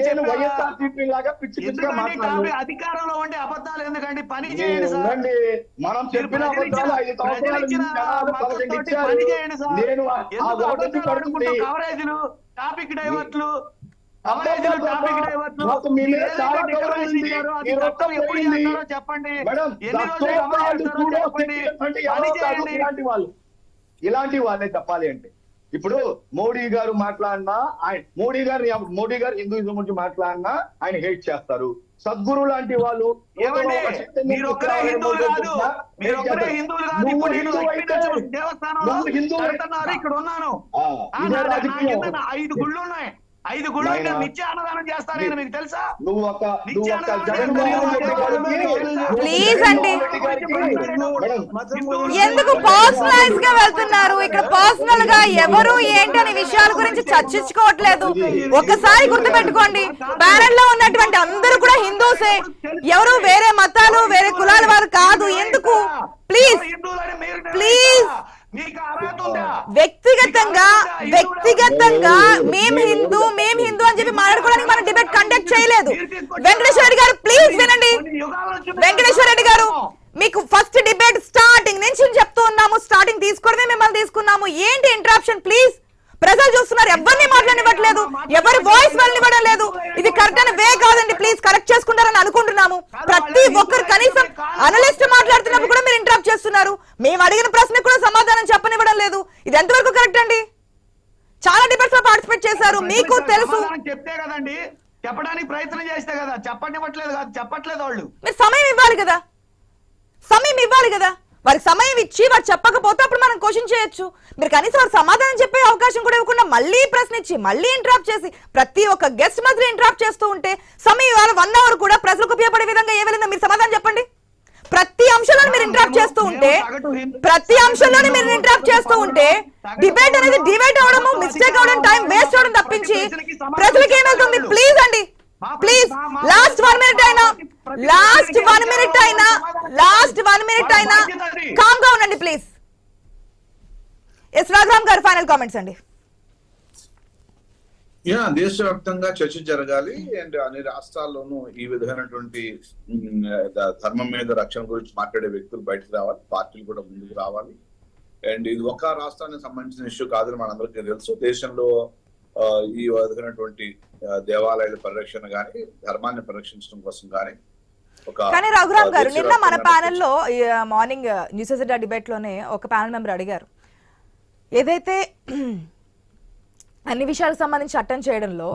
నేను వైఎస్ఆర్సీపీ లాగా పిచ్చి పిచ్చిగా మాట్లాడాను. అధికారంలో ఉండే అబద్ధాలు ఎందుకండి? పని చేయండి సార్. మనం చెప్పిన అబద్ధాలు 5 సంవత్సరాలు నేను కవరేజ్లు, టాపిక్ డైవర్ట్లు, చెప్పండి. ఇలాంటి వాళ్ళే చెప్పాలి అంటే ఇప్పుడు మోడీ గారు మాట్లాడినా మోడీ గారు హిందూయిజం గురించి మాట్లాడినా ఆయన హేట్ చేస్తారు. సద్గురు లాంటి వాళ్ళు ఇక్కడ ఉన్నాను. 5 గుళ్ళు ఉన్నాయి. 5 గుళ్ళు నిత్య అన్నదానం చేస్తారని మీకు తెలుసా? ప్లీజ్ అండి, ఎందుకు పర్సనలైజ్ గా వెళ్తున్నారు? ఇక్కడ పర్సనల్ గా ఎవరు ఏంటి అనే విషయాల గురించి చర్చించుకోవట్లేదు. ఒకసారి గుర్తుపెట్టుకోండి, ప్యానెల్ లో ఉన్నటువంటి అందరూ కూడా హిందూసే, ఎవరు వేరే మతాలు వేరే కులాల వారు కాదు. ఎందుకు? ప్లీజ్ ప్లీజ్ వ్యక్తిగతంగా మేం హిందూ అని చెప్పి మాట్లాడుకోవడానికి మనం డిబేట్ కండక్ట్ చేయలేదు. వెంకటేశ్వర రెడ్డి గారు ప్లీజ్ వినండి. వెంకటేశ్వర రెడ్డి గారు, మీకు ఫస్ట్ డిబేట్ స్టార్టింగ్ నుంచి చెప్తూ ఉన్నాము, స్టార్టింగ్ తీసుకోవడమే మిమ్మల్ని తీసుకున్నాము. ఏంటి ఇంటరప్షన్? ప్లీజ్, ప్రజలు చూస్తున్నారు, ఎవరిని మాట్లాడనివ్వట్లేదు, ఎవరి వాయిస్ వెళ్ళనివ్వడం లేదు. ఇది కరెక్ట్ అయిన వే కాదండి. ప్లీజ్ కరెక్ట్ చేసుకుంటారని అనుకుంటున్నాము. ప్రతి ఒక్కరు కనీసం అనలిస్ట్ మాట్లాడుతున్నప్పుడు కూడా మీరు ఇంటరప్ట్ చేస్తున్నారు. మేము అడిగిన ప్రశ్నకు కూడా సమాధానం చెప్పనివ్వడం లేదు. ఇది ఎంతవరకు కరెక్ట్ అండి? చాలా డిబేట్స్ లో పార్టిసిపేట్ చేశారు, మీకు తెలుసు. చెప్తే కదండి, చెప్పడానికి ప్రయత్నం చేస్తే కదా, చెప్పట్లేదు వాళ్ళు. మీరు సమయం ఇవ్వాలి కదా, వారికి సమయం ఇచ్చి వారు చెప్పకపోతే అప్పుడు మనం క్వశ్చన్ చేయొచ్చు. మీరు కనీసం వారు సమాధానం చెప్పే అవకాశం కూడా ఇవ్వకుండా మళ్ళీ ప్రశ్న ఇచ్చి మళ్ళీ ఇంటరాప్ట్ చేసి ప్రతి ఒక్క గెస్ట్ మధ్య ఇంటరాప్ట్ చేస్తూ ఉంటే సమయం 1 అవర్ కూడా ప్రజలకు ఉపయోగపడే విధంగా ఏ విధంగా మీరు సమాధానం చెప్పండి. ప్రతి అంశంలో మీరు ఇంటరాప్ట్ చేస్తూ ఉంటే డిబేట్ అనేది డిబేట్ అవడము, మిస్టేక్ అవడం, టైం వేస్ట్ అవడం తప్పించి ప్రజలకు ఏమవుతుంది? ప్లీజ్ అండి, ప్లీజ్ లాస్ట్ 1 మినిట్ అయినా కామ్ గా ఉండండి ప్లీజ్. ఎస్ రాఘరామ్ గారు, ఫైనల్ కామెంట్స్ అండి. దేశవ్యాప్తంగా చర్చ జరగాలి అండ్ అన్ని రాష్ట్రాల్లోనూ ఈ విధమైనటువంటి ధర్మం మీద రక్షణ గురించి మాట్లాడే వ్యక్తులు బయటకు రావాలి, పార్టీలు కూడా ముందుకు రావాలి. అండ్ ఇది ఒక రాష్ట్రానికి సంబంధించిన ఇష్యూ కాదని మనందరికీ తెలుసు. దేశంలో ఈ విధమైనటువంటి దేవాలయాల పరిరక్షణ గాని, ధర్మాన్ని పరిరక్షించడం కోసం గాని. కానీ రఘురామ్ గారు, నిన్న మన ప్యానెల్ లో మార్నింగ్ న్యూస్ ఎజెండా డిబేట్ లోనే ఒక ప్యానెల్ మెంబర్ అడిగారు, ఏదైతే అన్ని విషయాలకు సంబంధించి చట్టం చేయడంలో